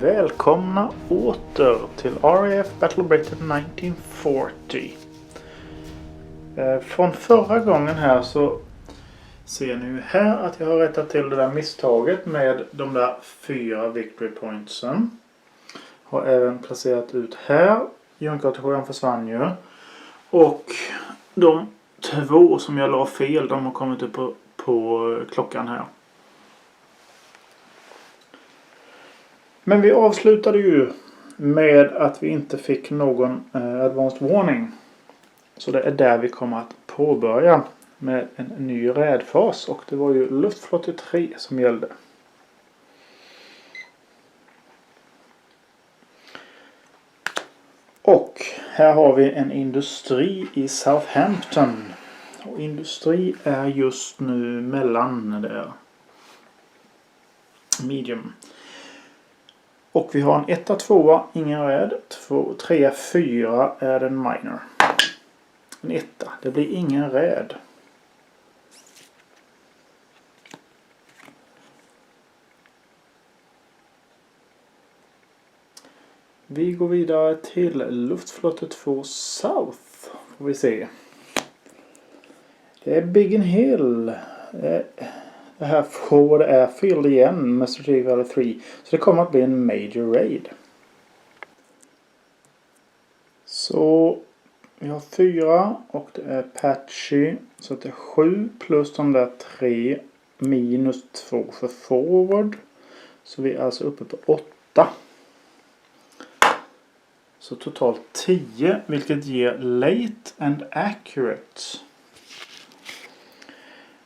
Välkomna åter till RAF Battle Britain 1940. Från förra gången här så ser ni ju här att jag har rättat till det där misstaget med de där 4 victory pointsen. Har även placerat ut här. Jönkarlsjön försvann ju. Och de 2 som jag la fel, de har kommit upp på klockan här. Men vi avslutade ju med att vi inte fick någon advanced warning. Så det är där vi kommer att påbörja med en ny rädfas. Och det var ju luftflotte 3 som gällde. Och här har vi en industri i Southampton. Och industri är just nu mellan där. Medium. Och vi har en 1, 2, ingen räd. 2, 3, 4 är en minor. En 1, det blir ingen räd. Vi går vidare till luftflotte 2 South. Får vi se. Det är Biggin Hill. Det här forward airfield igen med Strategic Value 3. Så det kommer att bli en major raid. Så vi har 4 och det är patchy. Så det är 7 plus de där 3 minus 2 för forward. Så vi är alltså uppe på 8. Så totalt 10, vilket ger late and accurate.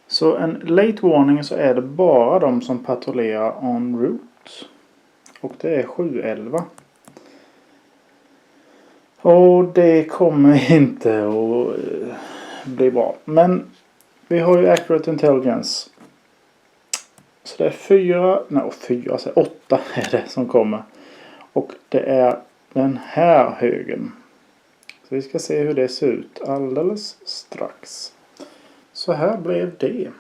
Så en late warning så är det bara de som patrullerar en route. Och det är 711. Och det kommer inte att bli bra. Men vi har ju accurate intelligence. Så det är 8 är det som kommer. Och det är den här högen. Så vi ska se hur det ser ut alldeles strax. Så här blev det.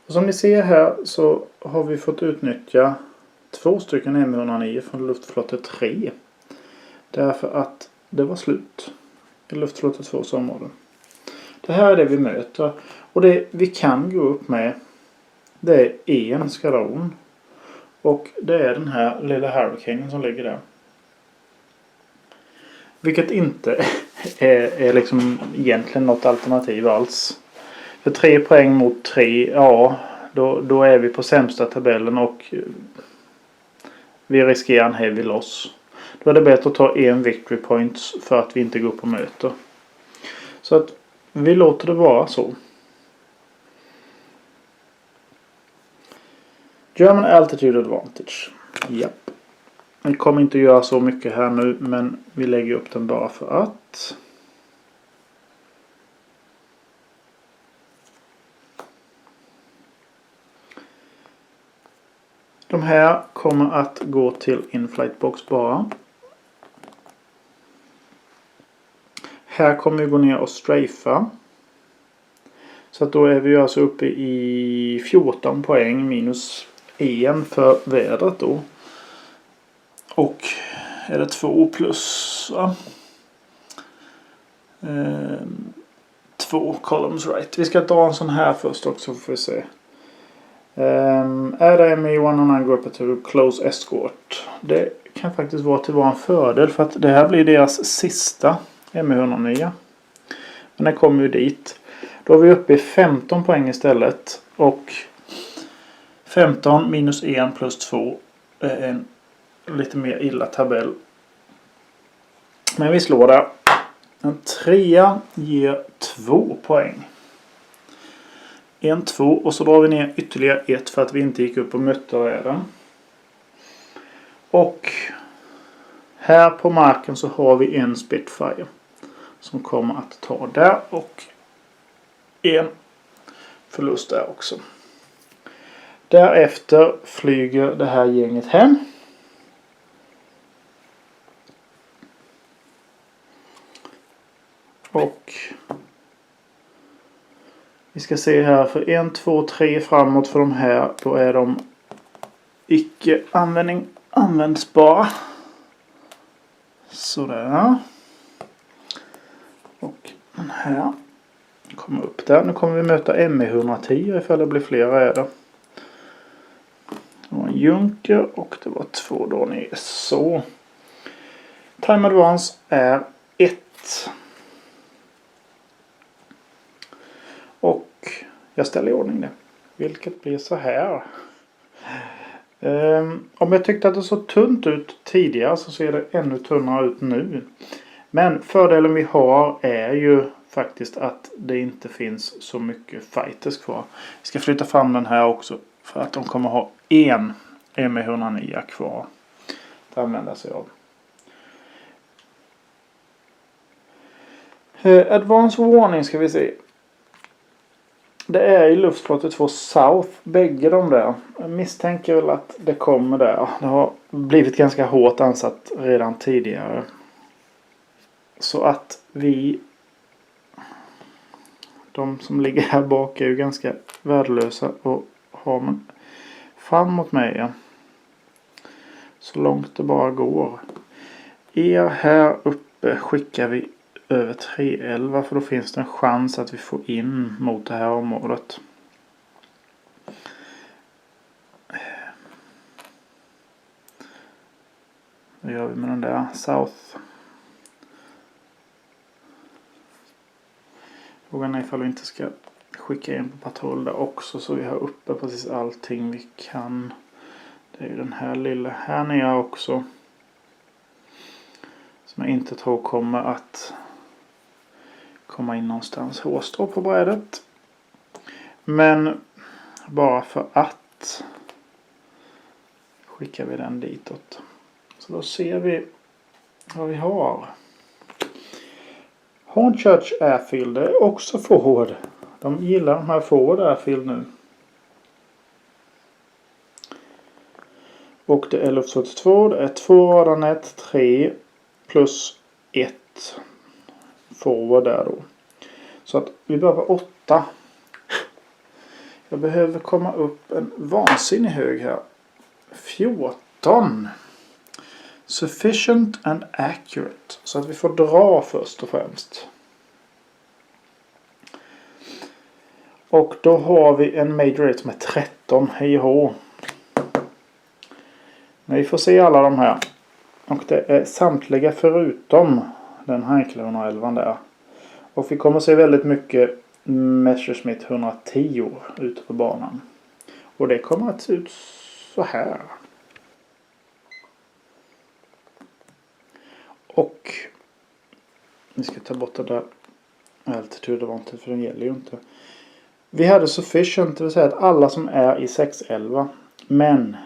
Och som ni ser här så har vi fått utnyttja 2 stycken M109 från luftflotte 3. Därför att det var slut i luftflotte 2:s område. Det här är det vi möter. Och det vi kan gå upp med, det är en skadron. Och det är den här lilla Hurricane som ligger där. Vilket inte är liksom egentligen något alternativ alls. För 3 poäng mot 3, ja, då är vi på sämsta tabellen och vi riskerar en heavy loss. Då är det bättre att ta en victory points för att vi inte går upp och möter. Så att vi låter det vara så. German altitude advantage. Japp. Vi kommer inte göra så mycket här nu, men vi lägger upp den bara för att. De här kommer att gå till in-flight box bara. Här kommer vi gå ner och strafa. Så att då är vi alltså uppe i 14 poäng minus 1 för vädret då. Och är det 2 plus 2 columns right. Vi ska dra en sån här först också får vi se. Är det med 109 group to close escort? Det kan faktiskt vara till vår fördel för att det här blir deras sista M109. Men den kommer ju dit. Då är vi uppe i 15 poäng istället. Och 15 minus 1 plus 2 är en lite mer illa tabell. Men vi slår där. En 3 ger 2 poäng. 1, 2 och så drar vi ner ytterligare 1 för att vi inte gick upp och mötte räden. Och här på marken så har vi en Spitfire som kommer att ta där och en förlust där också. Därefter flyger det här gänget hem. Och vi ska se här för 1, 2, 3 framåt för de här. Då är de icke användning användbara. Sådär. Och den här kommer upp där. Nu kommer vi möta ME110 ifall det blir fler räder. Det var en Junker och det var 2 då nere. Så. Time Advance är 1. Och jag ställer i ordning det. Vilket blir så här. Om jag tyckte att det såg tunt ut tidigare så ser det ännu tunnare ut nu. Men fördelen vi har är ju faktiskt att det inte finns så mycket fighters kvar. Vi ska flytta fram den här också för att de kommer ha en ME109 kvar att använda sig av. Advance Warning ska vi se. Det är i luftflottet 2 South, bägge de där. Jag misstänker väl att det kommer där. Det har blivit ganska hårt ansatt redan tidigare. Så att de som ligger här bak är ju ganska värdelösa och har man fram mot mig så långt det bara går. Er här uppe skickar vi över 311 för då finns det en chans att vi får in mot det här området. Vad gör vi med den där South? Frågan är ifall vi inte ska skicka in på patrull där också så vi har uppe precis allting vi kan. Det är ju den här lilla här nere också. Som jag inte tror kommer att komma in någonstans. Hårstrå på brädet. Men bara för att skickar vi den ditåt. Så då ser vi vad vi har. Hornchurch Airfield är också forward. De gillar de här forward Airfield nu. Och det är luftflottet 2. Det är 2 radarnät, 3 plus 1 forward där då. Så att vi behöver 8. Jag behöver komma upp en vansinnig hög här. 14. Sufficient and accurate. Så att vi får dra först och främst. Och då har vi en major rate som är 13. Hej hå. Men vi får se alla de här. Och det är samtliga förutom den Heinkel 111 där. Och vi kommer se väldigt mycket Messerschmitt 110 ute på banan. Och det kommer att se ut så här. Och vi ska ta bort det där altitude advantage för den gäller ju inte. Vi hade sufficient, det vill säga att alla som är i 611. Men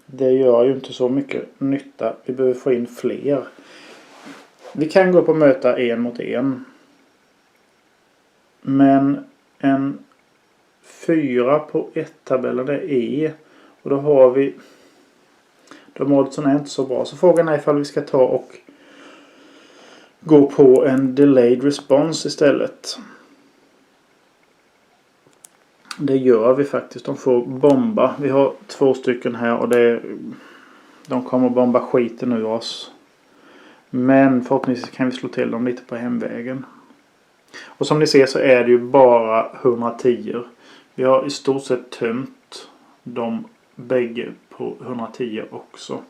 det gör ju inte så mycket nytta. Vi behöver få in fler. Vi kan gå upp och möta 1 mot 1. Men en 4 på 1-tabellen är E. Och då har vi de oddsen är inte så bra. Så frågan är ifall vi ska ta och gå på en delayed response istället. Det gör vi faktiskt. De får bomba. Vi har 2 stycken här och de kommer bomba skiten ur oss. Men förhoppningsvis kan vi slå till dem lite på hemvägen. Och som ni ser så är det ju bara 110. Vi har i stort sett tömt de bägge på 110 också.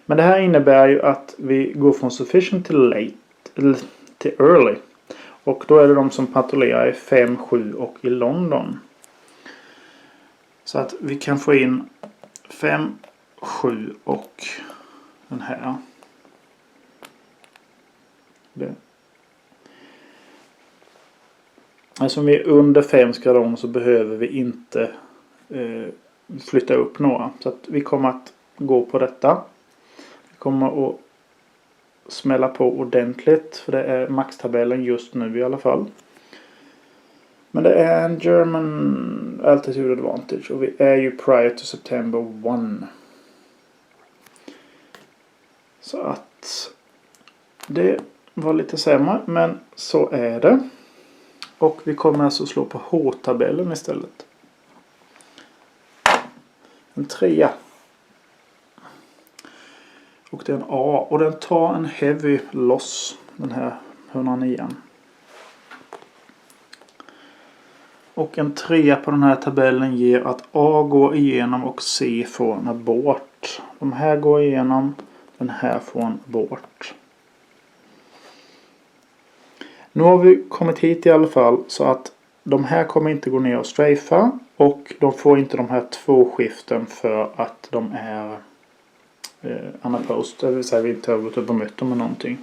Men det här innebär ju att vi går från sufficient till late till early. Och då är det de som patrullerar i 5, 7 och i London. Så att vi kan få in 5, 7 och den här. Alltså om vi är under 5 skvadroner så behöver vi inte flytta upp några. Så att vi kommer att gå på detta. Vi kommer att smälla på ordentligt. För det är maxtabellen just nu i alla fall. Men det är en German altitude advantage. Och vi är ju prior to September 1. Så att det var lite sämre. Men så är det. Och vi kommer alltså slå på H-tabellen istället. En 3. Och det är en A. Och den tar en heavy loss. Den här 109. Och en 3 på den här tabellen ger att A går igenom och C får en abort. De här går igenom. Den här får en abort. Nu har vi kommit hit i alla fall. Så att de här kommer inte gå ner och strafa. Och de får inte de här 2 skiften för att de är unopposed. Det vill säga vi inte har gått upp och mött dem med någonting.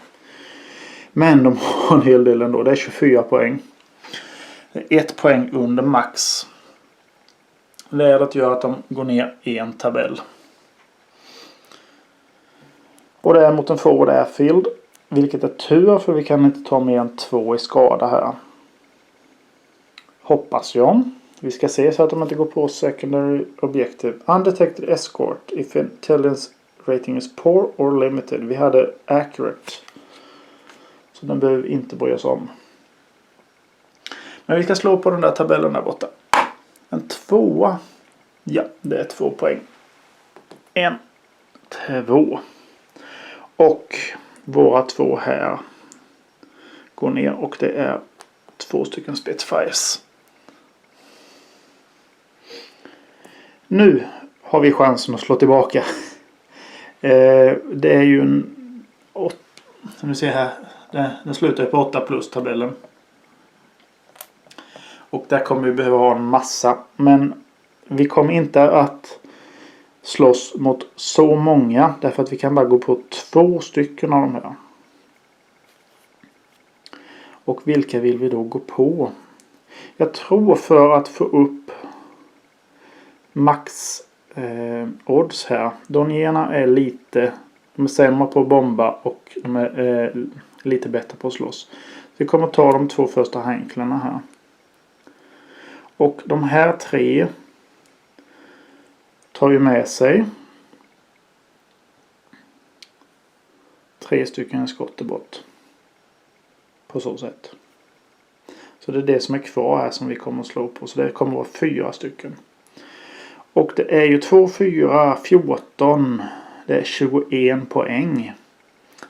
Men de har en hel del ändå. Det är 24 poäng. Det är 1 poäng under max. Läget gör att de går ner i en tabell. Och det är mot en forward airfield. Vilket är tur för vi kan inte ta mer än 2 i skada här. Hoppas jag. Vi ska se så att de inte går på secondary objective. Undetected escort if intelligence rating is poor or limited. Vi hade accurate. Så den behöver inte börjas om. Men vi ska slå på den där tabellen där borta. En 2. Ja, det är 2 poäng. 1, 2. Och våra 2 här går ner och det är 2 stycken Spitfires. Nu har vi chansen att slå tillbaka. Det är ju en 8. Som ni ser här. Den slutar på 8 plus tabellen. Och där kommer vi behöva ha en massa. Men vi kommer inte att slåss mot så många. Därför att vi kan bara gå på 2 stycken av de här. Och vilka vill vi då gå på? Jag tror för att få upp max odds här. Donierna är lite... De är sämre på att bomba och de är lite bättre på att slåss. Vi kommer ta de 2 första hänklarna här. Och de här 3 tar ju med sig 3 stycken skott bort. På så sätt. Så det är det som är kvar här som vi kommer att slå på. Så det kommer att vara 4 stycken. Och det är ju 2, 4, 14. Det är 21 poäng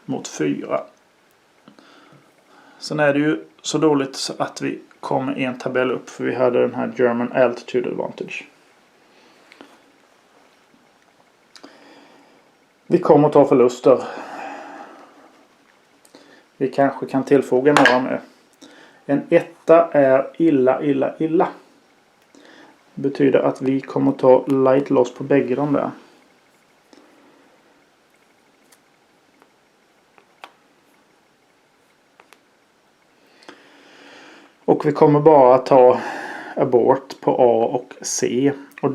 mot 4. Sen är det ju så dåligt så att vi kommer en tabell upp. För vi hade den här German Altitude Advantage. Vi kommer att ta förluster. Vi kanske kan tillfoga några med. En 1 är illa. Det betyder att vi kommer att ta light loss på bägge de där. Och vi kommer bara ta abort på A och C. Och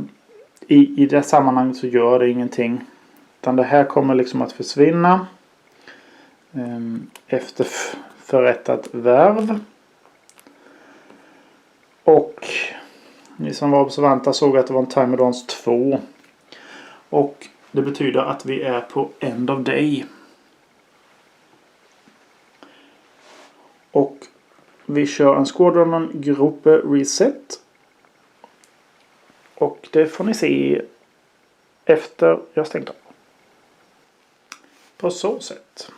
i det sammanhanget så gör det ingenting. Utan det här kommer liksom att försvinna. Efter förrättat värv. Och ni som var observanta såg att det var en time advance 2. Och det betyder att vi är på end of day. Och vi kör en squadron gruppe reset. Och det får ni se efter jag stängt av. På så sätt.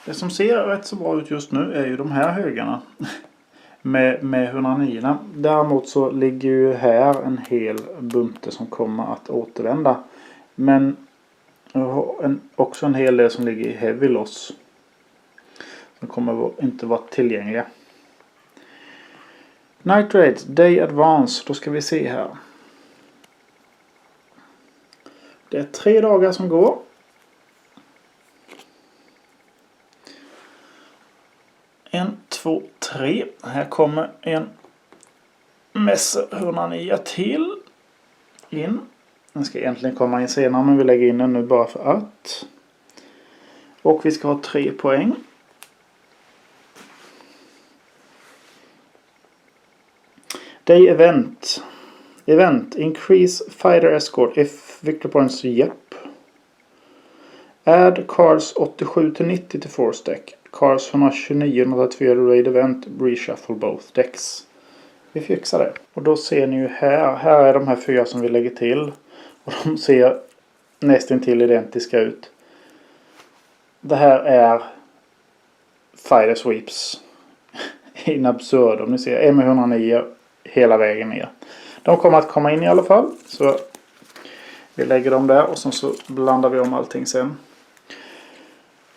Det som ser rätt så bra ut just nu är ju de här högarna. med 109. Däremot så ligger ju här en hel bunte som kommer att återvända. Men också en hel del som ligger i heavy loss. Som kommer inte vara tillgängliga. Night Raids, Day Advance. Då ska vi se här. Det är 3 dagar som går. En, 2, 3. Här kommer en Messer 109 till. In. Den ska egentligen komma in senare men vi lägger in den nu bara för att. Och vi ska ha 3 poäng. Day Event. Event. Increase fighter escort if victory points. Yep. Add cars 87 till 90 till force deck. Cars 129 och 134 raid event. Reshuffle both decks. Vi fixar det. Och då ser ni ju här. Här är de här 4 som vi lägger till. Och de ser nästintill identiska ut. Det här är Fighter Sweeps in absurdum. Ni ser M109 hela vägen ner. De kommer att komma in i alla fall. Så vi lägger dem där och sen så blandar vi om allting sen.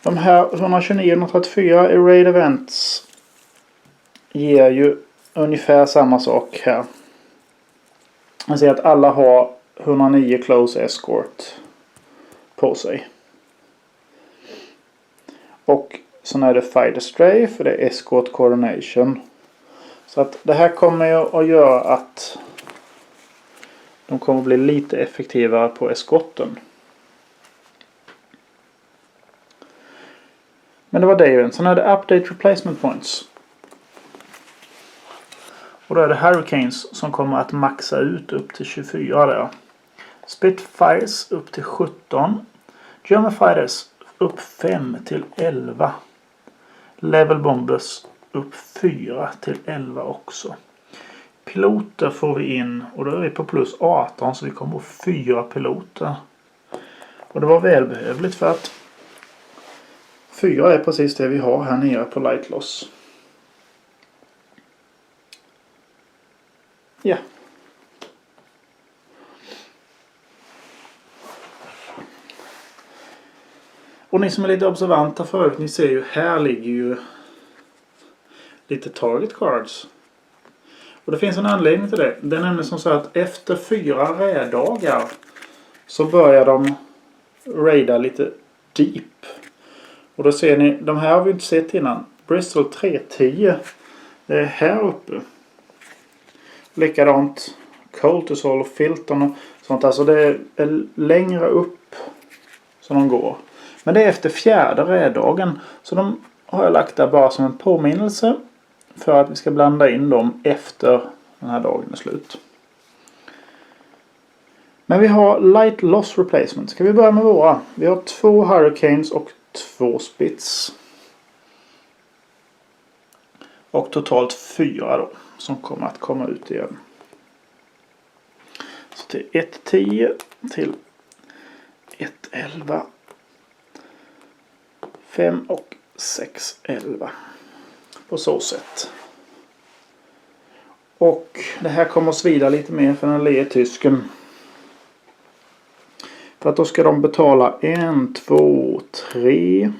De här 129 och 134 i Raid Events ger ju ungefär samma sak här. Man ser att alla har 109 Close Escort på sig. Och sen är det Fighter Stray för det är Escort Coordination. Så att det här kommer ju att göra att de kommer att bli lite effektivare på eskorten. Men det var det ju. Sen är det Update Replacement Points. Och då är det Hurricanes som kommer att maxa ut upp till 24 där. Spitfires upp till 17. German Fighters upp 5 till 11. Level Bombers upp 4 till 11 också. Piloter får vi in och då är vi på plus 18 så vi kommer att 4 piloter. Och det var välbehövligt för att 4 är precis det vi har här nere på Light Loss. Ja. Och ni som är lite observanta förut, ni ser ju här ligger ju lite target cards. Och det finns en anledning till det. Det är nämligen som så att efter 4 rädagar så börjar de raida lite deep. Och då ser ni, de här har vi inte sett innan. Bristol 310, det är här uppe. Likadant Coltosol och Filton och sånt. Alltså det är längre upp som de går. Men det är efter 4:e rädagen. Så de har jag lagt där bara som en påminnelse. För att vi ska blanda in dem efter den här dagen är slut. Men vi har Light Loss Replacement. Ska vi börja med våra? Vi har 2 Hurricanes och 2 Spits. Och totalt 4 då. Som kommer att komma ut igen. Så till 1.10 till 1.11. 5 och 6.11. På så sätt. Och det här kommer att svida lite mer för den ler tysken. För att då ska de betala 1, 2, 3,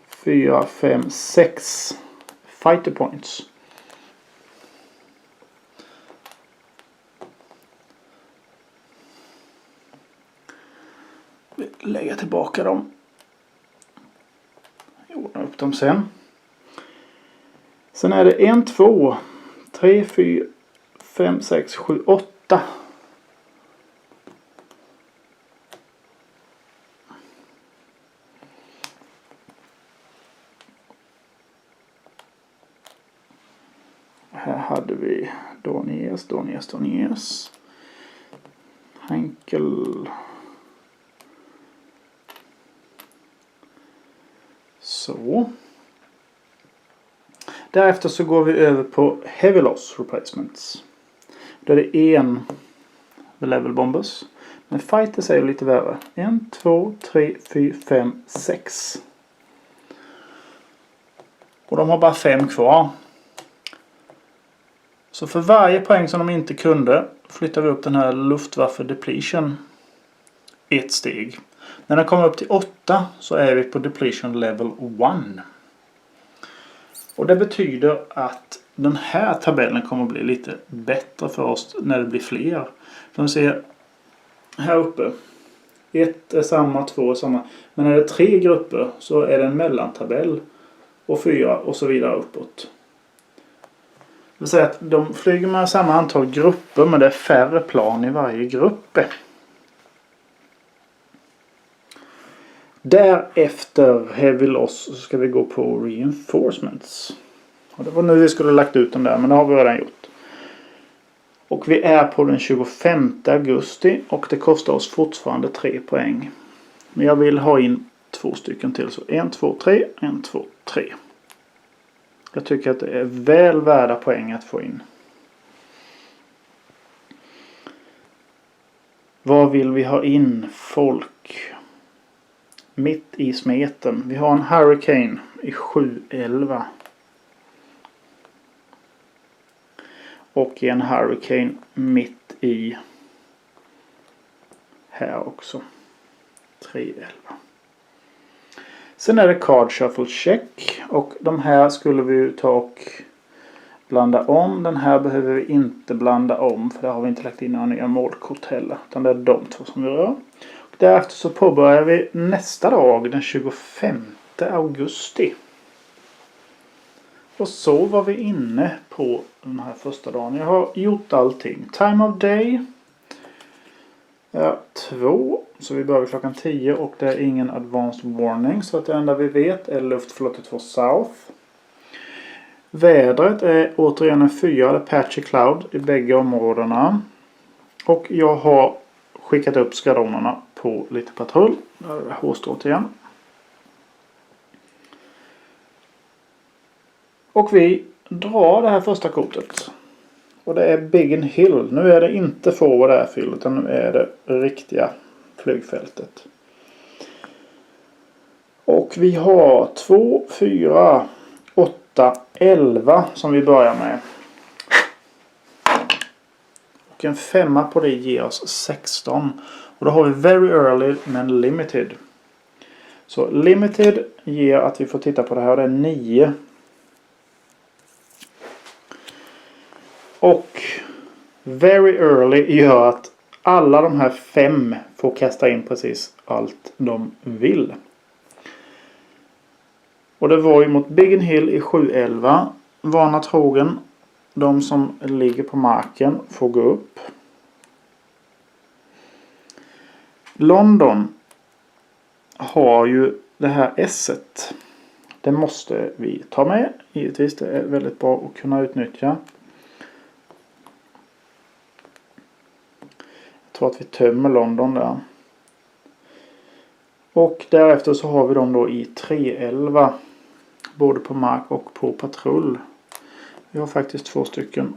4, 5, 6 fighter points. Vi lägger tillbaka dem. Ordna upp dem sen. Sen är det 1, 2, 3, 4, 5, 6, 7, 8. Här hade vi Doniers. Henkel. Så. Därefter så går vi över på Heavy Loss Replacements. Då är det en Level Bombers. Men Fighters är ju lite värre. 1, 2, 3, 4, 5, 6. Och de har bara 5 kvar. Så för varje poäng som de inte kunde flyttar vi upp den här Luftwaffe Depletion ett steg. När den kommer upp till 8 så är vi på Depletion Level 1. Och det betyder att den här tabellen kommer att bli lite bättre för oss när det blir fler. Som ser här uppe. 1 är samma, 2 är samma. Men när det är 3 grupper så är det en mellantabell. Och 4 och så vidare uppåt. Det vill säga att de flyger med samma antal grupper men det är färre plan i varje grupp. Därefter Heavy Loss så ska vi gå på Reinforcements. Och det var nu vi skulle ha lagt ut den där men det har vi redan gjort. Och vi är på den 25 augusti och det kostar oss fortfarande 3 poäng. Men jag vill ha in 2 stycken till så 1, 2, 3, 1, 2, 3. Jag tycker att det är väl värda poäng att få in. Vad vill vi ha in folk? Mitt i smeten. Vi har en Hurricane i 7-11. Och en Hurricane mitt i här också. 3-11. Sen är det Card Shuffle Check. Och de här skulle vi ta och blanda om. Den här behöver vi inte blanda om. För där har vi inte lagt in några nya målkort heller. Utan det är de två som vi rör. Och därefter så påbörjar vi nästa dag. Den 25 augusti. Och så var vi inne på den här första dagen. Jag har gjort allting. Time of day. 2. Så vi börjar klockan 10 och det är ingen advanced warning. Så att det enda vi vet är luftflottet för south. Vädret är återigen en 4 eller patchy cloud i bägge områdena. Och jag har skickat upp skvadronerna på lite patrull. Där är det hårstråt igen. Och vi drar det här första kortet. Och det är Biggin Hill. Nu är det inte forward airfield utan nu är det riktiga flygfältet. Och vi har 2, 4, 8, 11 som vi börjar med. Och en 5 på det ger oss 16. Och då har vi very early men limited. Så limited ger att vi får titta på det här. Det är 9. Och very early gör att alla de här 5 får kasta in precis allt de vill. Och det var ju mot Biggin Hill i 7-11. Vana trogen. De som ligger på marken får gå upp. London har ju det här S-et. Det måste vi ta med. Givetvis det är väldigt bra att kunna utnyttja. Jag tror att vi tömmer London där. Och därefter så har vi dem då i 3-11. Både på mark och på patrull. Vi har faktiskt 2 stycken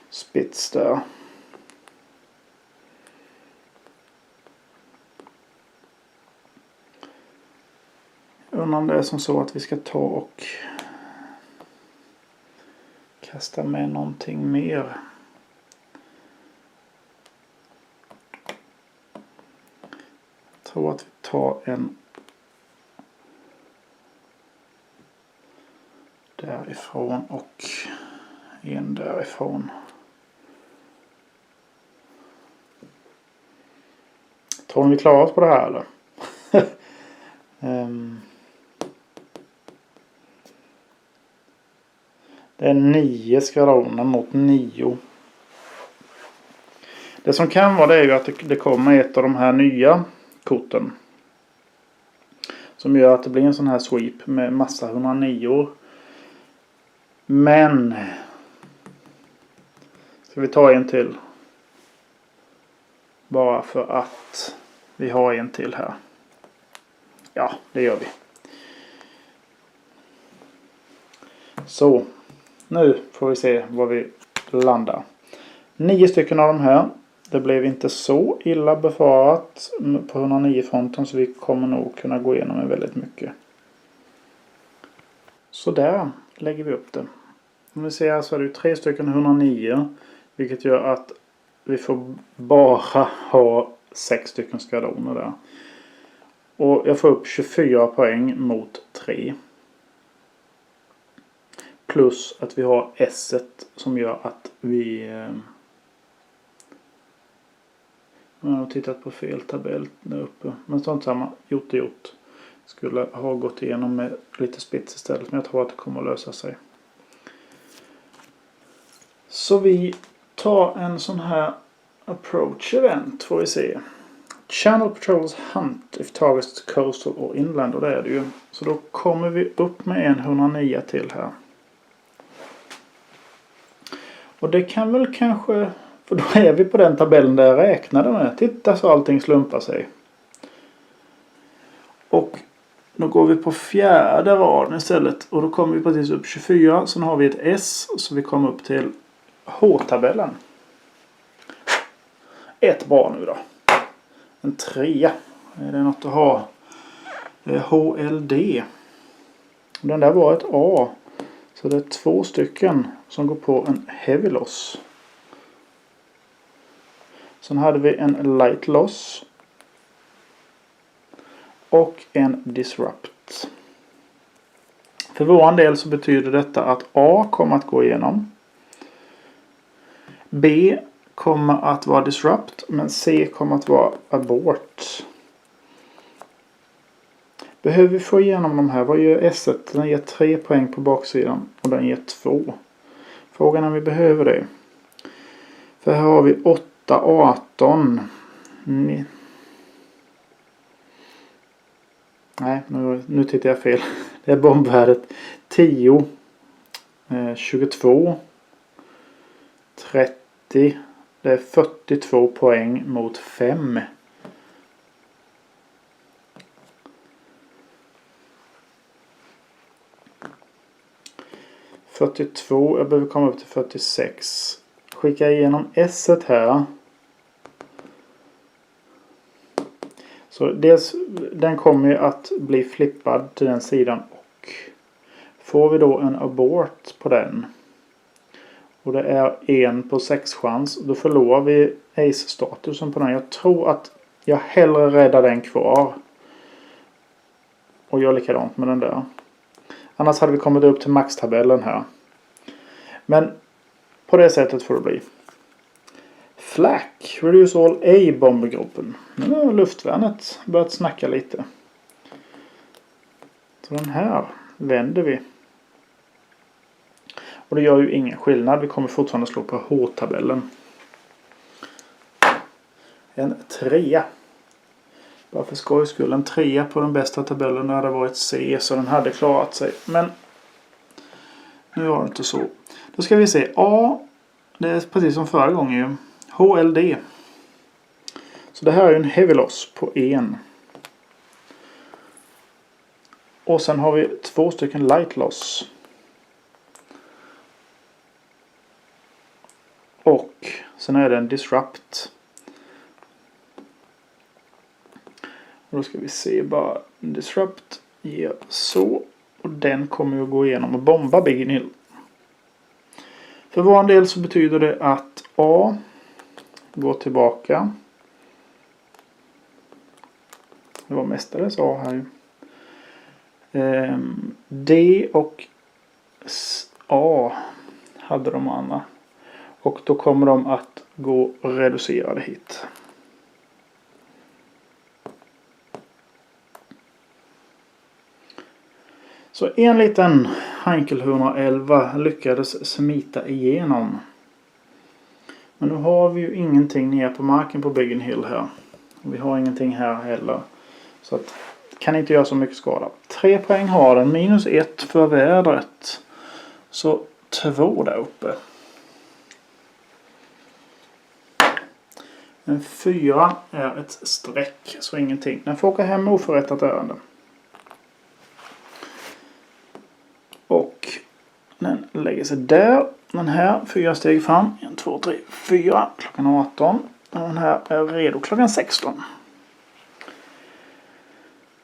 spits där. Jag undrar om det är som så att vi ska ta och kasta med någonting mer. Jag tror att vi tar en därifrån och en därifrån. Tror ni vi klarar oss på det här eller? Det är 9 skvadroner mot 9. Det som kan vara det är ju att det kommer ett av de här nya korten. Som gör att det blir en sån här sweep med massa 109. Men ska vi ta en till? Bara för att vi har en till här. Ja, det gör vi. Så, nu får vi se var vi landar. 9 stycken av de här. Det blev inte så illa befarat på 109-fronten så vi kommer nog kunna gå igenom med väldigt mycket. Så där lägger vi upp det. Om ni ser här så är det 3 stycken 109. Vilket gör att vi får bara ha 6 stycken skvadroner där. Och jag får upp 24 poäng mot 3. Plus att vi har S-et som gör att vi... Jag har tittat på fel tabell där uppe. Men sånt samma. Gjort är gjort. Skulle ha gått igenom med lite spits istället. Men jag tror att det kommer att lösa sig. Så vi tar en sån här approach event får vi se. Channel patrols hunt if targets coastal or inland. Och det är det ju. Så då kommer vi upp med en 109 till här. Och det kan väl kanske... För då är vi på den tabellen där jag räknade med. Titta så allting slumpar sig. Och då går vi på 4:e raden istället. Och då kommer vi precis upp 24. Sen har vi ett S. Så vi kommer upp till H-tabellen. ett bra nu då. En 3. Är det något att ha? Det är HLD. Den där var ett A. Så det är 2 stycken som går på en heavy loss. Sen hade vi en light loss. Och en disrupt. För vår del så betyder detta att A kommer att gå igenom. B kommer att vara disrupt. Men C kommer att vara abort. Behöver vi få igenom de här? Vad gör S1? Den ger 3 poäng på baksidan. Och den ger 2. Frågan är om vi behöver det. För här har vi 8, 18. Nej, nu tittar jag fel. Det är bombvärdet 10, 22, 30. Det är 42 poäng mot 5. Jag behöver komma upp till 46. Skicka igenom S1 här. Så dels, den kommer ju att bli flippad till den sidan. Och får vi då en abort på den. Och det är 1 på 6 chans. Då förlorar vi ace-statusen på den. Jag tror att jag hellre räddar den kvar. Och gör likadant med den där. Annars hade vi kommit upp till maxtabellen här. Men på det sättet får det bli. Flak. Reduce all A-bombergruppen. Nu har luftvärnet börjat snacka lite. Så den här vänder vi. Och det gör ju ingen skillnad. Vi kommer fortfarande slå på H-tabellen. En 3. Bara för skojs skull. En 3 på den bästa tabellen hade varit C. Så den hade klarat sig. Men nu var det inte så. Då ska vi se. A. Det är precis som förra gången ju. HLD. Så det här är en heavy loss på 1. Och sen har vi 2 stycken light loss. Och sen är det en disrupt. Och då ska vi se bara disrupt ger så. Och den kommer ju att gå igenom och bomba Biggin Hill. För vår del så betyder det att A går tillbaka. Det var mestadels A här ju. D och A hade de andra. Och då kommer de att gå reducerade hit. Så en liten Heinkel 111 lyckades smita igenom. Men nu har vi ju ingenting ner på marken på Biggin Hill här. Vi har ingenting här heller. Så att kan inte göra så mycket skada. 3 poäng har den. -1 för vädret. Så 2 där uppe. En 4 är ett streck. Så ingenting. Den får åka hem med oförrättat ärende. Och den lägger sig där. Den här 4 steg fram. 1, 2, 3, 4. Klockan 18. Och den här är redo klockan 16.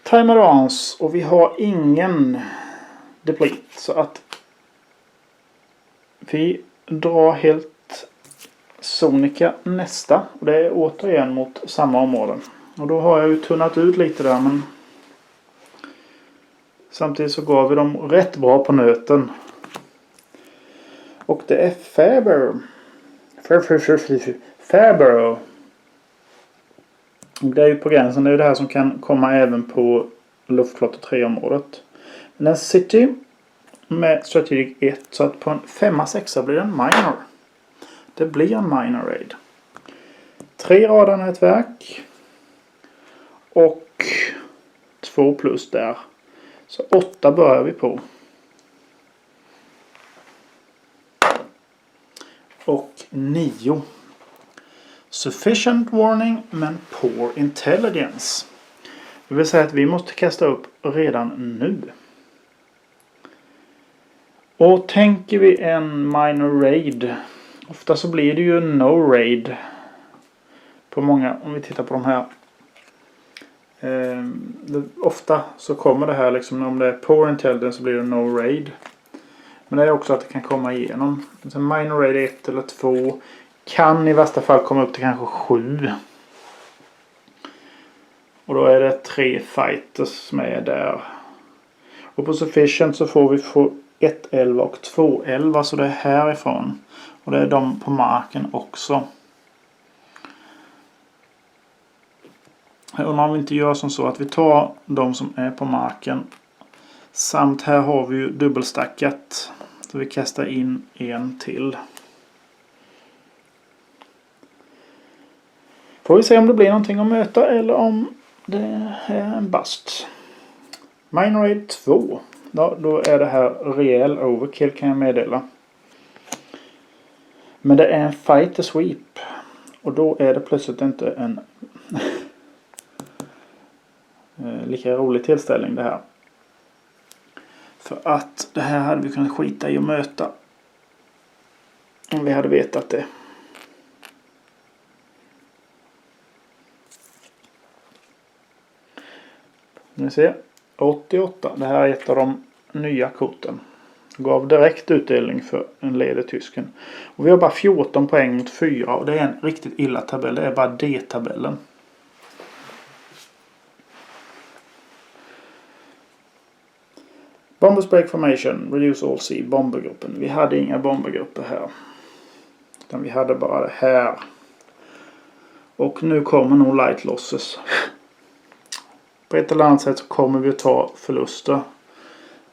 Time advance. Och vi har ingen deplete. Så att vi drar helt sonika nästa. Och det är återigen mot samma område. Och då har jag ju tunnat ut lite där. Men samtidigt så gav vi dem rätt bra på nöten. Och det är Faber. Faber. Det är ju på gränsen. Det är ju det här som kan komma även på luftflotte 3-området. Men en City med Strategic 1. Så att på en 5-6 blir det en minor. Det blir en minor raid. 3 radarnätverk. Och 2 plus där. Så 8 börjar vi på. Och 9. Sufficient warning men poor intelligence. Det vill säga att vi måste kasta upp redan nu. Och tänker vi en minor raid. Ofta så blir det ju no raid på många, om vi tittar på de här. Ofta så kommer det här liksom, om det är poor intelligence så blir det no raid. Men det är också att det kan komma igenom. Så minor raid 1 eller 2 kan i värsta fall komma upp till kanske 7. Och då är det 3 fighters med där. Och på sufficient så får vi 1-11 och 2-11, så det är härifrån. Och det är de på marken också. Jag undrar om vi inte gör som så att vi tar de som är på marken. Samt här har vi ju dubbelstackat. Så vi kastar in en till. Får vi se om det blir någonting att möta eller om det är en bust. Minor raid 2. Då är det här rejäl overkill, kan jag meddela. Men det är en fighter sweep. Och då är det plötsligt inte en lika rolig tillställning det här. För att det här hade vi kunnat skita i att möta. Om vi hade vetat det. Ni ser. 88. Det här är ett av de nya korten. Gav direkt utdelning för en ledig tysken. Och vi har bara 14 poäng mot 4. Och det är en riktigt illa tabell. Det är bara D-tabellen. Bombers break formation. Reduce all C. Bombergruppen. Vi hade inga bombergrupper här. Utan vi hade bara det här. Och nu kommer nog light losses. På ett eller annat sätt så kommer vi att ta förluster.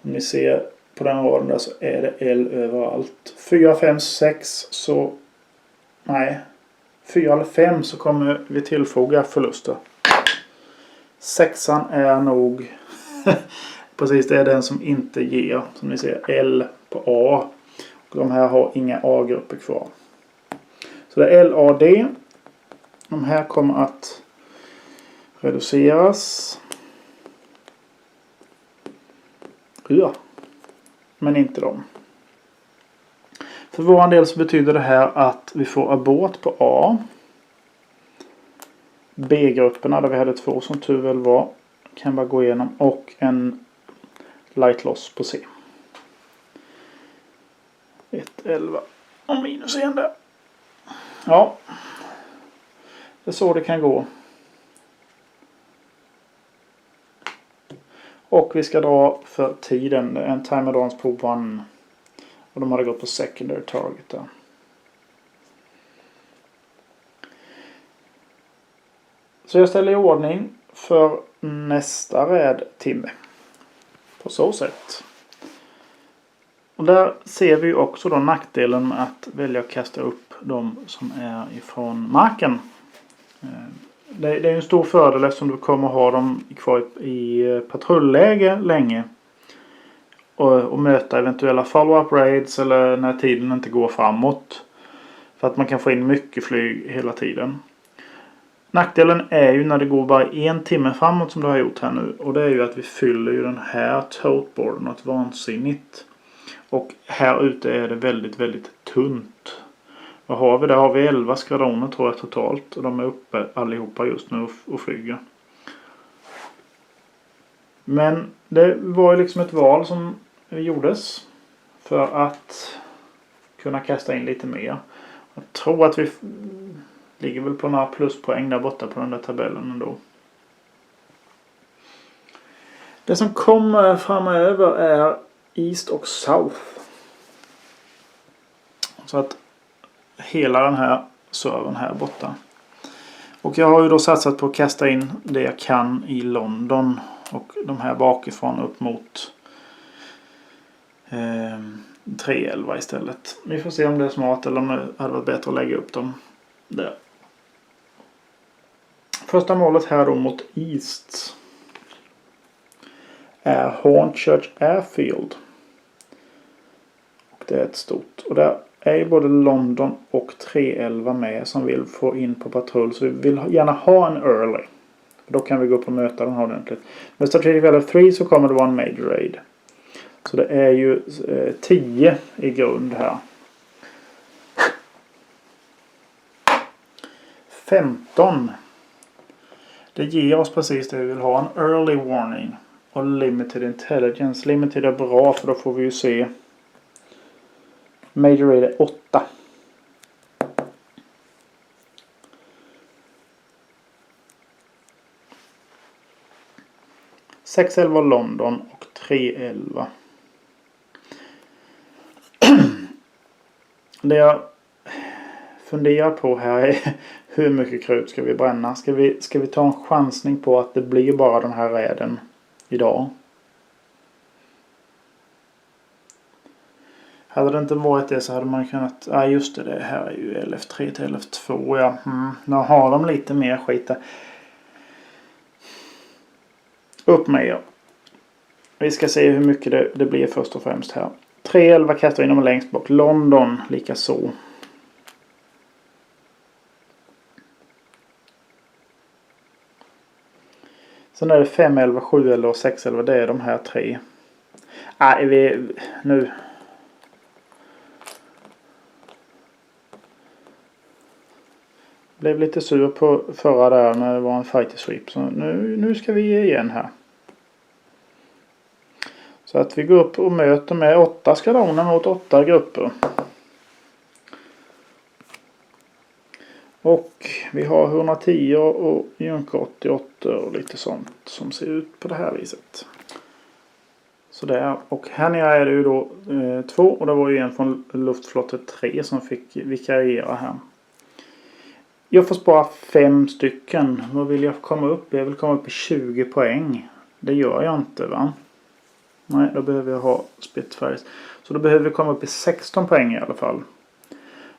Om ni ser på den raden där så är det L överallt. 4, 5, 6 så... Nej. 4 eller 5 så kommer vi tillfoga förluster. 6an är nog... Precis, det är den som inte ger. Som ni ser, L på A. Och de här har inga A-grupper kvar. Så det är L, A, D. De här kommer att reduceras. Ja. Men inte de. För vår del så betyder det här att vi får abort på A. B-grupperna där vi hade 2 som tur väl var. Kan bara gå igenom. Och en light loss på C. 1-11 och minus 1 där. Ja. Det är så det kan gå. Och vi ska dra för tiden. En time advance på 1. Och de hade gått på secondary target där. Så jag ställer i ordning för nästa rädtimme. På så sätt. Och där ser vi också då nackdelen med att välja att kasta upp de som är ifrån marken. Det är en stor fördel eftersom du kommer ha dem kvar i patrullläge länge. Och möta eventuella follow-up raids eller när tiden inte går framåt. För att man kan få in mycket flyg hela tiden. Nackdelen är ju när det går bara 1 timme framåt som du har gjort här nu. Och det är ju att vi fyller ju den här toteboarden något vansinnigt. Och här ute är det väldigt, väldigt tunt. Vad har vi där? Har vi 11 skvadroner tror jag totalt. Och de är uppe allihopa just nu och flyger. Men det var ju liksom ett val som gjordes. För att kunna kasta in lite mer. Jag tror att vi ligger väl på några pluspoäng där borta på den där tabellen ändå. Det som kommer framöver är East och South. Så att hela den här servern här borta. Och jag har ju då satsat på att kasta in det jag kan i London. Och de här bakifrån upp mot 311 istället. Vi får se om det är smart eller om det hade varit bättre att lägga upp dem där. Första målet här då mot East är Hornchurch Airfield. Och det är ett stort. Och där är ju både London och 311 med som vill få in på patrull. Så vi vill gärna ha en early. Då kan vi gå upp och möta den här ordentligt. Med Strategic Value 3 så kommer det vara en major raid. Så det är ju 10 i grund här. 15. Det ger oss precis det vi vill ha. En early warning. Och limited intelligence. Limited är bra för då får vi ju se. Major rate är 8. $611 London och $311. Det jag funderar på här är hur mycket krut ska vi bränna? Ska vi ta en chansning på att det blir bara den här räden idag? Hade det inte varit det så hade man kunnat... Ja just det, det här är ju LF3 till LF2. Ja. Nu har de lite mer skit där. Upp med er. Vi ska se hur mycket det blir först och främst här. 311 kastar in dem längst bak. London lika så. Sen är det 511, 711 och 611. Det är de här tre. Nej, nu... Blev lite sur på förra där när det var en fighter sweep. Så nu ska vi ge igen här. Så att vi går upp och möter med 8 skadroner mot 8 grupper. Och vi har 110 och Junker 88 och lite sånt som ser ut på det här viset. Så där. Och här nere är det ju då 2 och det var ju en från luftflotte 3 som fick vikariera här. Jag får spara 5 stycken. Vad vill jag komma upp? Jag vill komma upp i 20 poäng. Det gör jag inte va? Nej, då behöver jag ha Spitfires. Så då behöver vi komma upp i 16 poäng i alla fall.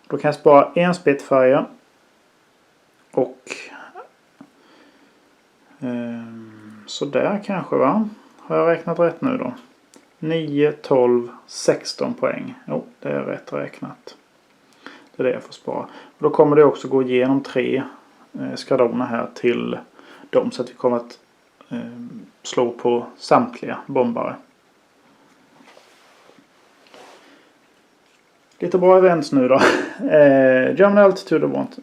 Då kan jag spara en Spitfire. Och så där kanske va? Har jag räknat rätt nu då? 9, 12, 16 poäng. Jo, det är rätt räknat. Det är det jag får spara. Och då kommer det också gå igenom 3 skadroner här till dem. Så att vi kommer att slå på samtliga bombare. Lite bra events nu då. German altitude want.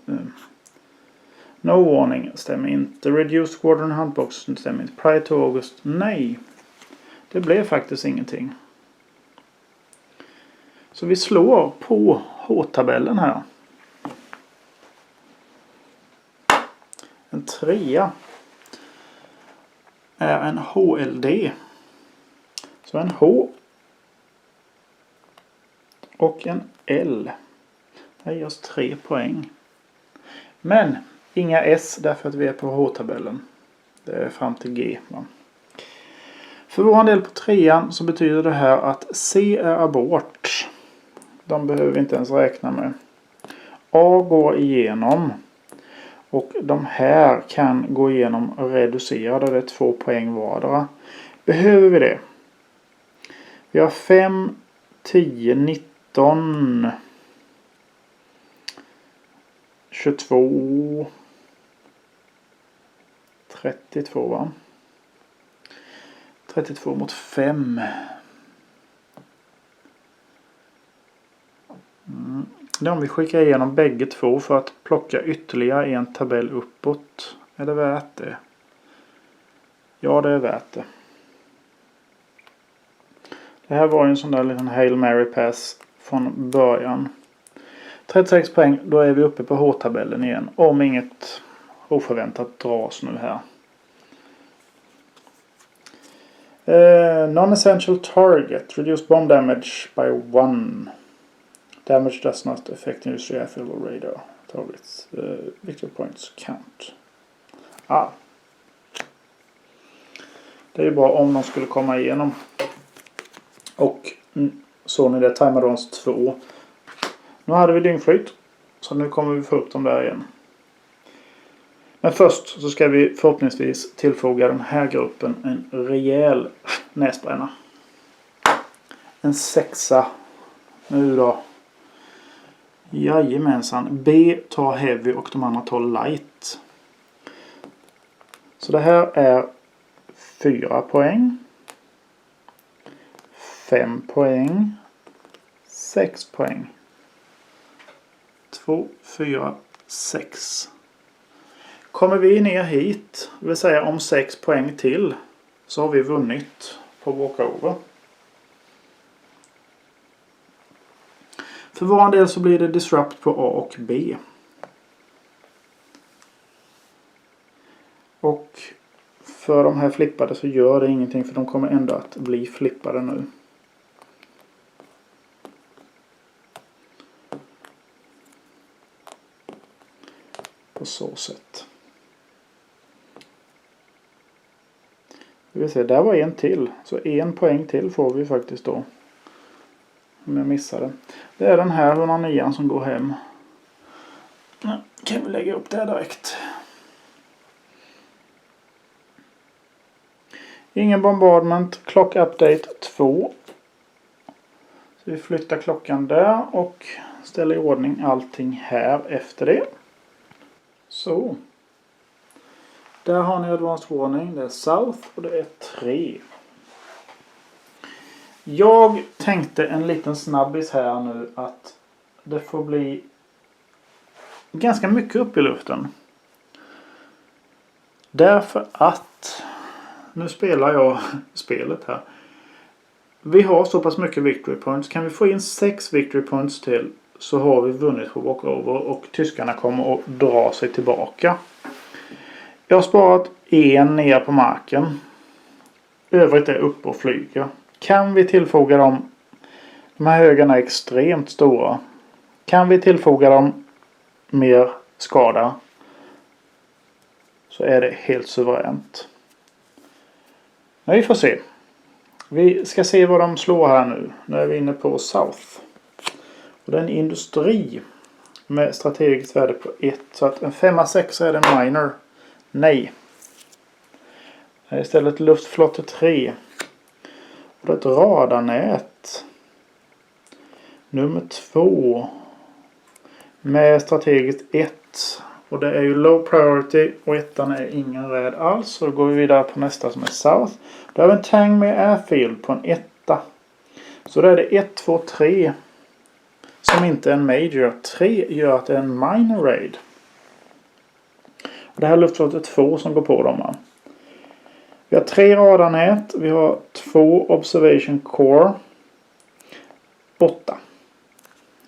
No warning stämmer inte. Reduced squadron huntbox stämmer inte. Prior to August. Nej. Det blev faktiskt ingenting. Så vi slår på H-tabellen här. En 3 är en HLD. Så en H och en L. Det ger oss 3 poäng. Men inga S därför att vi är på H-tabellen. Det är fram till G. Va? För vår del på 3 så betyder det här att C är abort. De behöver vi inte ens räkna med. A går igenom. Och de här kan gå igenom reducerade. Det är 2 poäng vardera. Behöver vi det? Vi har 5, 10, 19, 22, 32 va? 32 mot 5. Det är om vi skickar igenom bägge två för att plocka ytterligare en tabell uppåt. Är det värt det? Ja, det är värt det. Det här var ju en sån där liten Hail Mary Pass från början. 36 poäng, då är vi uppe på H-tabellen igen. Om inget oförväntat dras nu här. Non-essential target. Reduce bomb damage by 1. Damage does not affect industry, airfield or radar. Targets. Victory points count. Det är ju bra om de skulle komma igenom. Och så ni det, Timadons 2. Nu hade vi dyngflyt. Så nu kommer vi få upp dem där igen. Men först så ska vi förhoppningsvis tillfoga den här gruppen en rejäl näsbränna. En 6. Nu då. Jajamensan. B tar heavy och de andra tar light. Så det här är 4 poäng. 5 poäng. 6 poäng. 2, 4, 6. Kommer vi ner hit, det vill säga om 6 poäng till, så har vi vunnit på walkover. För vår del så blir det disrupt på A och B. Och för de här flippade så gör det ingenting, för de kommer ändå att bli flippade nu. På så sätt. Vi vill se, där var en till. Så 1 poäng till får vi faktiskt då. Om jag missade. Det är den här 109 som går hem. Ja, kan vi lägga upp det direkt. Ingen bombardment. Clock update 2. Så vi flyttar klockan där och ställer i ordning allting här efter det. Så. Där har ni advanced warning. Det är south och det är 3. Jag tänkte en liten snabbis här nu att det får bli ganska mycket upp i luften. Därför att nu spelar jag spelet här. Vi har så pass mycket victory points. Kan vi få in 6 victory points till så har vi vunnit på walkover och tyskarna kommer att dra sig tillbaka. Jag har sparat en ner på marken. Övrigt är uppe och flyger. Kan vi tillfoga dem, de här högarna är extremt stora. Kan vi tillfoga dem mer skada så är det helt suveränt. Men vi får se. Vi ska se vad de slår här nu. Nu är vi inne på South. Och det är en industri med strategiskt värde på 1. Så att en 5-6 är det en minor. Nej. Det är istället luftflotte 3. Och det är ett radarnät. Nummer 2. Med strategiskt 1. Och det är ju low priority. Och 1:an är ingen räd alls. Så då går vi vidare på nästa som är South. Då har vi en Tang med airfield på en 1. Så då är det 1, 2, 3. Som inte är en major. 3 gör att det är en minor raid. Och det här är luftflotte 2 som går på dem. Vi har 3 radarnät. Vi har 2 observation core. 8.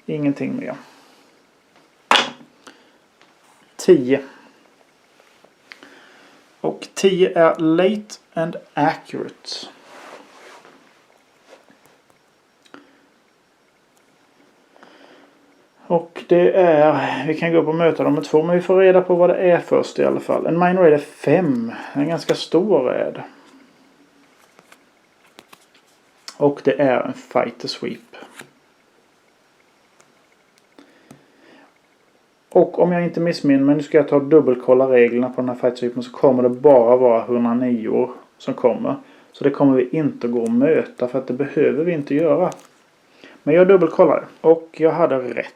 Ingenting mer. 10. Och 10 är late and accurate. Och det är, vi kan gå upp och möta dem med 2, men vi får reda på vad det är först i alla fall. En minor raid är 5. En ganska stor raid. Och det är en fighter sweep. Och om jag inte missminner mig, nu ska jag ta och dubbelkolla reglerna på den här fighter sweepen, så kommer det bara vara 109 som kommer. Så det kommer vi inte gå och möta, för att det behöver vi inte göra. Men jag dubbelkollar och jag hade rätt.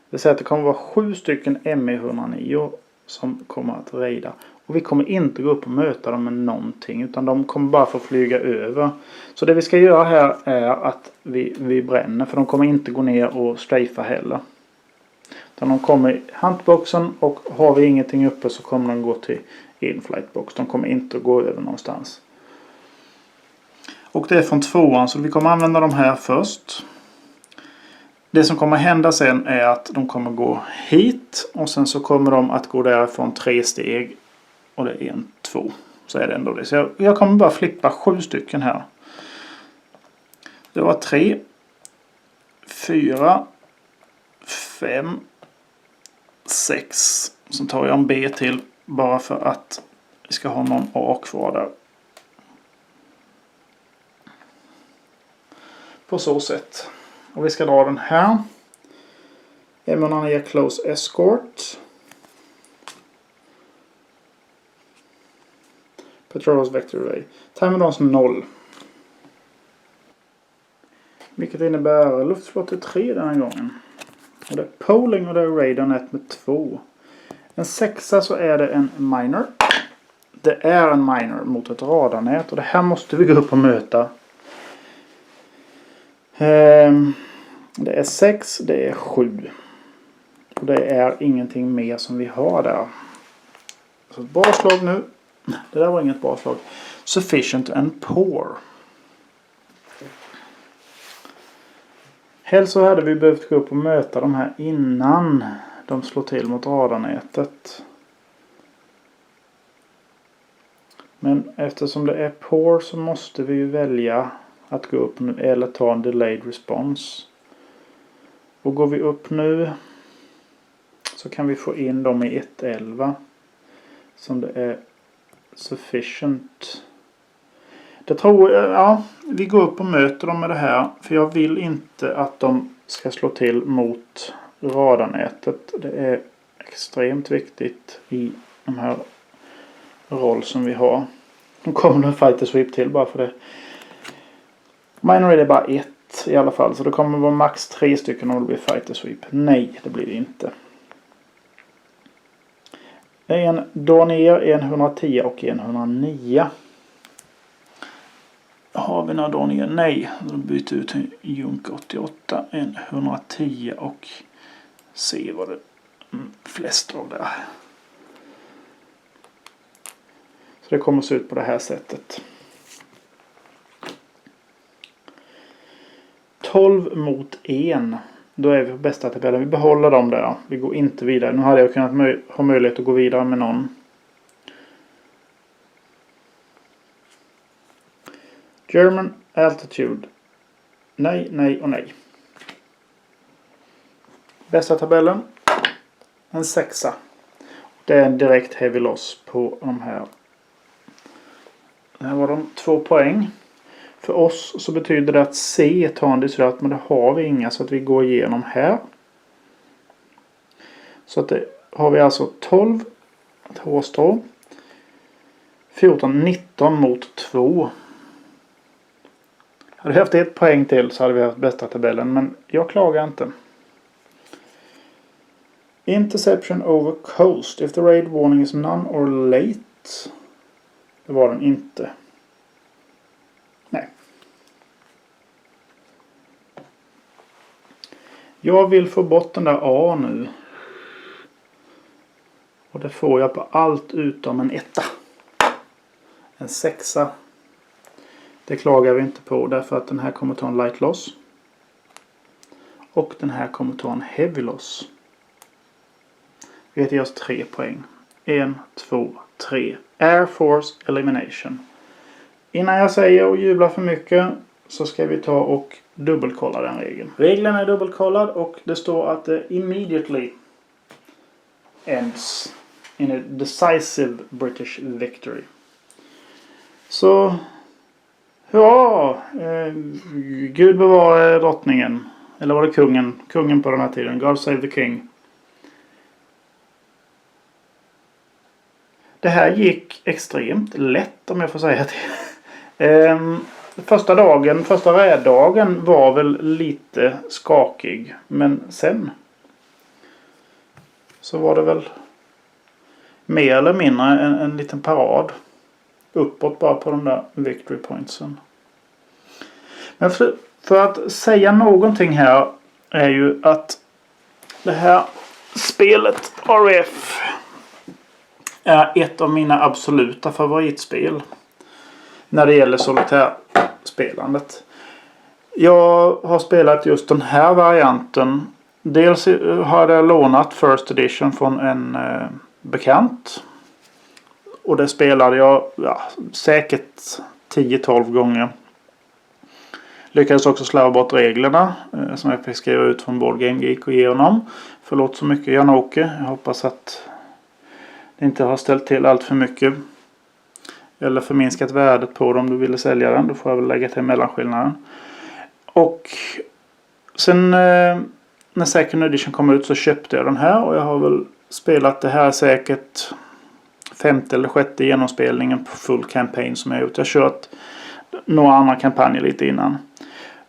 Det säger att det kommer vara 7 stycken ME-109 som kommer att raida. Och vi kommer inte gå upp och möta dem med någonting, utan de kommer bara få flyga över. Så det vi ska göra här är att vi bränner, för de kommer inte gå ner och strafa heller. Utan de kommer i huntboxen, och har vi ingenting uppe så kommer de gå till inflightbox. De kommer inte gå över någonstans. Och det är från 2:an, så vi kommer använda de här först. Det som kommer hända sen är att de kommer gå hit, och sen så kommer de att gå därifrån 3 steg. Och det är 1, 2. Så är det ändå det. Så jag kommer bara flippa 7 stycken här. Det var 3, 4, 5, 6. Så tar jag en B till bara för att vi ska ha någon A kvar där. På så sätt. Och vi ska dra den här. M109 Close Escort. Patrols Vector Array. Time Dons 0. Vilket innebär luftflotte 3 den här gången. Och det är Poling och det är Radarnet med 2. En 6 så är det en minor. Det är en minor mot ett radarnät. Och det här måste vi gå upp och möta. Det är 6, det är 7. Och det är ingenting mer som vi har där. Så ett bra slag nu. Det där var inget bra slag. Sufficient and poor. Helst så hade vi behövt gå upp och möta de här innan de slår till mot radarnätet. Men eftersom det är poor så måste vi ju välja att gå upp nu eller ta en delayed response. Och går vi upp nu så kan vi få in dem i 1.11 som det är sufficient. Det tror jag, ja, vi går upp och möter dem med det här. För jag vill inte att de ska slå till mot radarnätet. Det är extremt viktigt i de här roll som vi har. Nu kommer det fighter sweep till bara för det. Minor är det bara 1 i alla fall. Så det kommer vara max 3 stycken om det blir fighter sweep. Nej, det blir det inte. En Dornier, en 110 och en 109. Har vi några Dornier? Nej. Då byter vi ut en Junk 88. En 110 och se vad det flest av det är. Så det kommer att se ut på det här sättet. 12 mot 1. Då är vi på bästa tabellen. Vi behåller dem där. Vi går inte vidare. Nu hade jag kunnat ha möjlighet att gå vidare med någon. German altitude. Nej, nej och nej. Bästa tabellen. En 6. Det är en direkt heavy loss på de här. Det här var de 2 poäng. För oss så betyder det att C tar en disruption, men det har vi inga så att vi går igenom här. Så att det har vi alltså 12 ett hårstrå. 14, 19 mot 2. Hade vi haft 1 poäng till så hade vi haft bästa tabellen, men jag klagar inte. Interception over coast. If the raid warning is none or late. Det var den inte. Nej. Jag vill få bort den där A nu. Och det får jag på allt utom en 1. En 6. Det klagar vi inte på därför att den här kommer ta en light loss. Och den här kommer ta en heavy loss. Vi ger oss 3 poäng. 1, 2, 3. Air Force Elimination. Innan jag säger och jublar för mycket så ska vi ta och dubbelkolla den regeln. Regeln är dubbelkollad och det står att det immediately ends in a decisive British victory. Så ja, Gud bevare drottningen. Eller var det kungen? Kungen på den här tiden. God save the king. Det här gick extremt lätt om jag får säga det. Första räddagen var väl lite skakig. Men sen så var det väl mer eller mindre en liten parad. Uppåt bara på de där victory pointsen. Men för att säga någonting här är ju att det här spelet RF är ett av mina absoluta favoritspel när det gäller solitärspelandet. Jag har spelat just den här varianten. Dels har jag lånat First Edition från en bekant. Och det spelade jag säkert 10-12 gånger. Lyckades också slarva bort reglerna som jag fick skriva ut från Board Game Geek och ge honom. Förlåt så mycket Jan-Åke. Jag hoppas att det inte har ställt till allt för mycket. Eller förminskat värdet på dem du ville sälja den. Då får jag väl lägga till mellanskillnaden. Och sen när Second Edition kom ut så köpte jag den här. Och jag har väl spelat det här säkert 5:e eller 6:e genomspelningen på full campaign som jag har gjort. Jag har kört några andra kampanjer lite innan.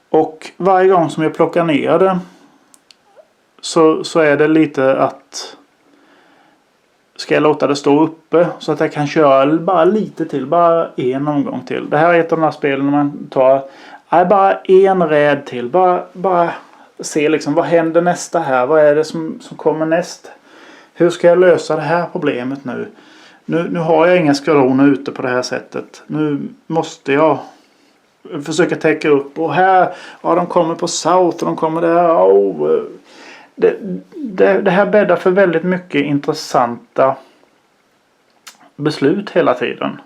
Och varje gång som jag plockar ner det så är det lite att ska jag låta det stå uppe så att jag kan köra bara lite till. Bara en omgång till. Det här är ett av de här spelen man tar bara en räd till. Bara se liksom vad händer nästa här. Vad är det som kommer näst? Hur ska jag lösa det här problemet nu? Nu har jag inga skvadroner ute på det här sättet. Nu måste jag försöka täcka upp. Och här, ja, de kommer på South och de kommer där. Oh, det här bäddar för väldigt mycket intressanta beslut hela tiden.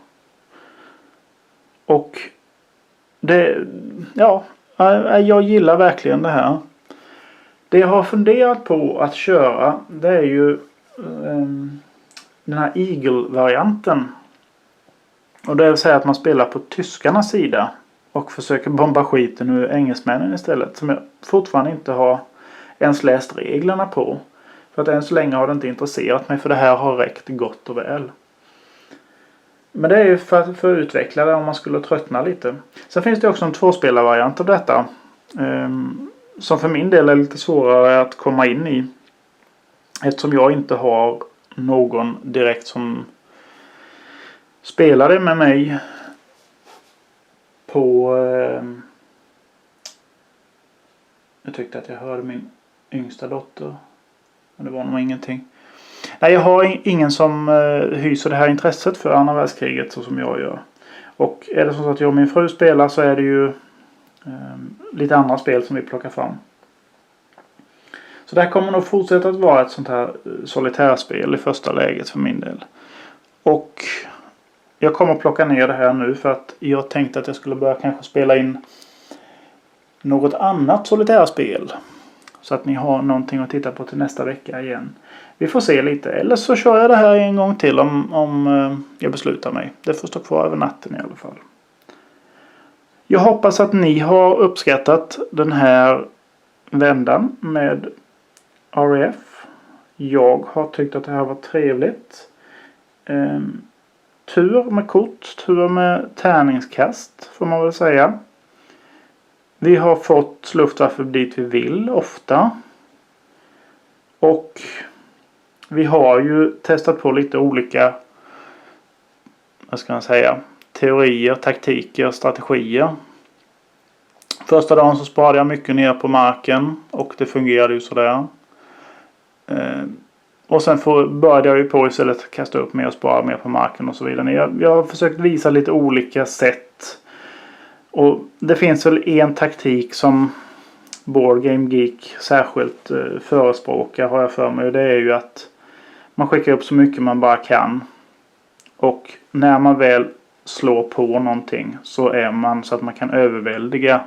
Och jag gillar verkligen det här. Det jag har funderat på att köra, det är ju den här Eagle-varianten. Och det vill säga att man spelar på tyskarnas sida och försöker bomba skiten ur engelsmännen istället. Som jag fortfarande inte har ens läst reglerna på. För att än så länge har det inte intresserat mig, för det här har räckt gott och väl. Men det är ju för att utveckla det om man skulle tröttna lite. Sen finns det också en tvåspelarvariant av detta. Som för min del är lite svårare att komma in i. Eftersom jag inte har någon direkt som spelade med mig på... Jag tyckte att jag hörde min yngsta dotter. Men det var nog ingenting. Nej, jag har ingen som hyser det här intresset för andra världskriget så som jag gör. Och är det så att jag och min fru spelar så är det ju lite andra spel som vi plockar fram. Så det här kommer nog fortsätta att vara ett sånt här solitärspel i första läget för min del. Och jag kommer att plocka ner det här nu för att jag tänkte att jag skulle börja kanske spela in något annat solitärspel. Så att ni har någonting att titta på till nästa vecka igen. Vi får se lite. Eller så kör jag det här en gång till om jag beslutar mig. Det får stå kvar över natten i alla fall. Jag hoppas att ni har uppskattat den här vändan med RAF. Jag har tyckt att det här var trevligt. Tur med kort, tur med tärningskast får man väl säga. Vi har fått Luftwaffe dit vi vill ofta. Och vi har ju testat på lite olika, vad ska man säga, teorier, taktiker, strategier. Första dagen så sparade jag mycket ner på marken och det fungerade ju sådär. Och sen började jag ju på istället att kasta upp mer och spara mer på marken och så vidare. Jag har försökt visa lite olika sätt. Och det finns väl en taktik som Board Game Geek särskilt förespråkar har jag för mig. Och det är ju att man skickar upp så mycket man bara kan. Och när man väl slår på någonting så är man så att man kan överväldiga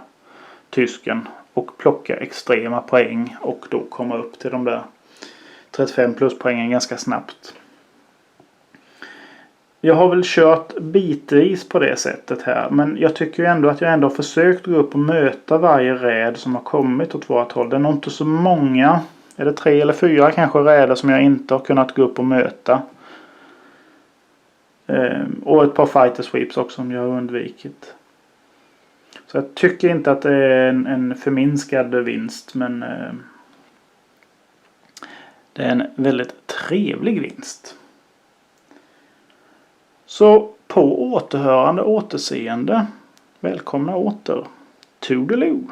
tysken och plocka extrema poäng och då komma upp till de där 35 pluspoängen ganska snabbt. Jag har väl kört bitvis på det sättet här. Men jag tycker ju ändå att jag ändå har försökt gå upp och möta varje räd som har kommit åt vårt håll. Det är nog inte så många. Är det 3 eller 4 kanske räder som jag inte har kunnat gå upp och möta. Och ett par fighter sweeps också som jag har undvikit. Så jag tycker inte att det är en förminskad vinst. Men det är en väldigt trevlig vinst. Så på återhörande återseende. Välkomna åter. Toodaloo.